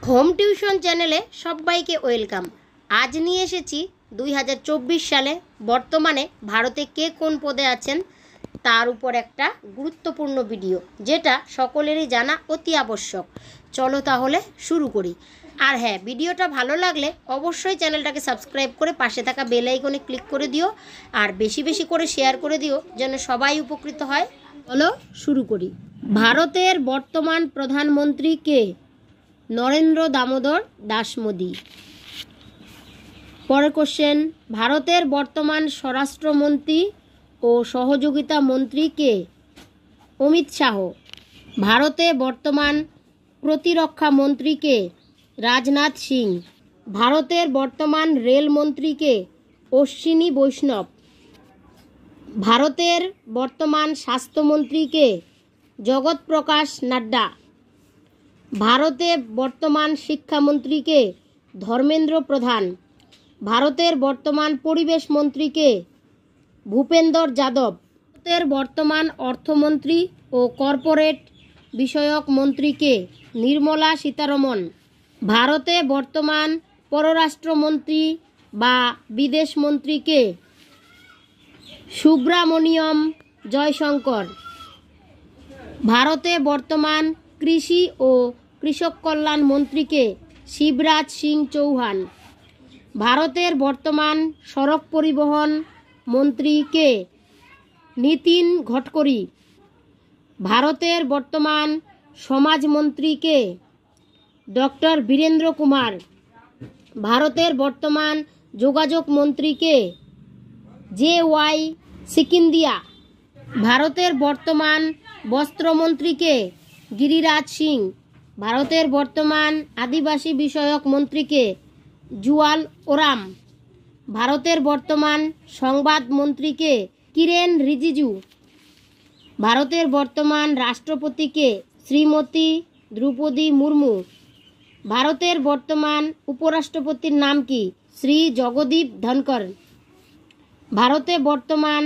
Home tuition চ্যানেলে সবাইকে welcome. আজ নিয়ে এসেছি 2024 সালে বর্তমানে ভারতে কে কোন পদে আছেন তার উপর একটা গুরুত্বপূর্ণ ভিডিও, যেটা সকলেরই জানা অতি আবশ্যক। চলো তাহলে শুরু করি। আর হ্যাঁ, ভিডিওটা ভালো লাগলে অবশ্যই চ্যানেলটাকে সাবস্ক্রাইব করে পাশে থাকা বেল আইকনে ক্লিক করে দিও, আর বেশি বেশি করে শেয়ার করে দিও যেন সবাই উপকৃত হয়। চলো শুরু করি। ভারতের বর্তমান প্রধানমন্ত্রী কে? নরেন্দ্র দামোদর দাস মোদি। পরের কোশ্চেন, ভারতের বর্তমান স্বরাষ্ট্রমন্ত্রী ও সহযোগিতা মন্ত্রী কে? অমিত শাহ। ভারতে বর্তমান প্রতিরক্ষা মন্ত্রী কে? রাজনাথ সিং। ভারতের বর্তমান রেলমন্ত্রী কে? অশ্বিনী বৈষ্ণব। ভারতের বর্তমান স্বাস্থ্যমন্ত্রী কে? জগৎ প্রকাশ নাড্ডা। ভারতে বর্তমান শিক্ষামন্ত্রী কে? ধর্মেন্দ্র প্রধান। ভারতের বর্তমান পরিবেশ মন্ত্রী কে? ভূপেন্দর যাদব। ভারতের বর্তমান অর্থমন্ত্রী ও কর্পোরেট বিষয়ক মন্ত্রী কে? নির্মলা সীতারমণ। ভারতে বর্তমান পররাষ্ট্রমন্ত্রী বা বিদেশ মন্ত্রী কে? সুব্রামণিয়ম জয়শঙ্কর। ভারতে বর্তমান কৃষি ও কৃষক কল্যাণ মন্ত্রীকে? শিবরাজ সিং চৌহান। ভারতের বর্তমান সড়ক পরিবহন মন্ত্রী কে? নীতিন গডকরি। ভারতের বর্তমান সমাজমন্ত্রী কে? ডক্টর বীরেন্দ্র কুমার। ভারতের বর্তমান যোগাযোগ মন্ত্রী কে? JY সিকিন্দিয়া। ভারতের বর্তমান বস্ত্রমন্ত্রী কে? গিরিরাজ সিং। ভারতের বর্তমান আদিবাসী বিষয়ক মন্ত্রী কে? জুয়াল ওরাম। ভারতের বর্তমান সংবাদ মন্ত্রী কে? কিরেন রিজিজু। ভারতের বর্তমান রাষ্ট্রপতি কে? শ্রীমতী দ্রৌপদী মুর্মু। ভারতের বর্তমান উপরাষ্ট্রপতির নাম কি? শ্রী জগদীপ ধনকর। ভারতে বর্তমান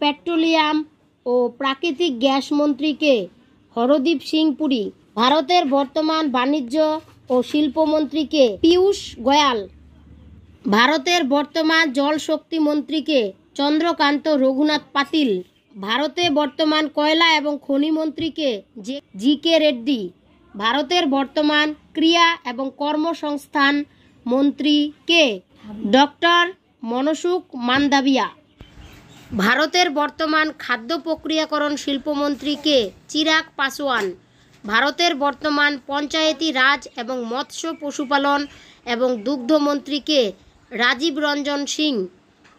পেট্রোলিয়াম ও প্রাকৃতিক গ্যাস মন্ত্রী কে? হরদীপ সিং পুরী। ভারতের বর্তমান বাণিজ্য ও শিল্পমন্ত্রী কে? পীয়ূষ গোয়াল। ভারতের বর্তমান জল শক্তি মন্ত্রী কে? চন্দ্রকান্ত রঘুনাথ পাতিল। ভারতে বর্তমান কয়লা এবং খনি মন্ত্রী কে? GK রেড্ডি। ভারতের বর্তমান ক্রিয়া এবং কর্মসংস্থান মন্ত্রী কে? ডক্টর মনসুখ মান্দাভিয়া। ভারতের বর্তমান খাদ্য প্রক্রিয়াকরণ শিল্পমন্ত্রী কে? চিরাগ পাসওয়ান। ভারতের বর্তমান পঞ্চায়েতি রাজ এবং মৎস্য পশুপালন এবং দুগ্ধমন্ত্রী কে? রাজীব রঞ্জন সিং।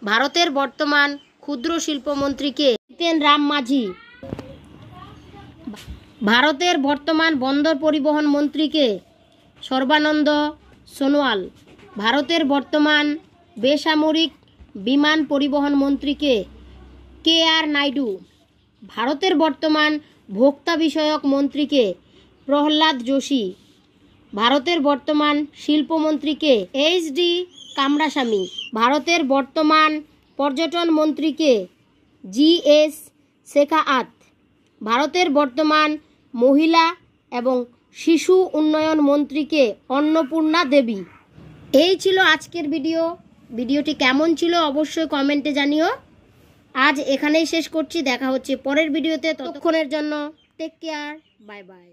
ভারতের বর্তমান ক্ষুদ্র শিল্পমন্ত্রী কে? জিতেন রাম মাঝি। ভারতের বর্তমান বন্দর পরিবহন মন্ত্রী কে? সর্বানন্দ সোনোয়াল। ভারতের বর্তমান বেসামরিক বিমান পরিবহন মন্ত্রী কে? KR নাইডু। ভারতের বর্তমান ভোক্তা বিষয়ক মন্ত্রী কে? প্রহ্লাদ যোশী। ভারতের বর্তমান শিল্পমন্ত্রী কে? HD কামরাস্বামী। ভারতের বর্তমান পর্যটন মন্ত্রী কে? GS শেখাওয়াত। ভারতের বর্তমান মহিলা এবং শিশু উন্নয়ন মন্ত্রী কে? অন্নপূর্ণা দেবী। এই ছিল আজকের ভিডিওটি কেমন ছিল অবশ্যই কমেন্টে জানিও। আজ এখানেই শেষ করছি, দেখা হচ্ছে পরের ভিডিওতে। ততক্ষণের জন্য টেক কেয়ার, বাই বাই।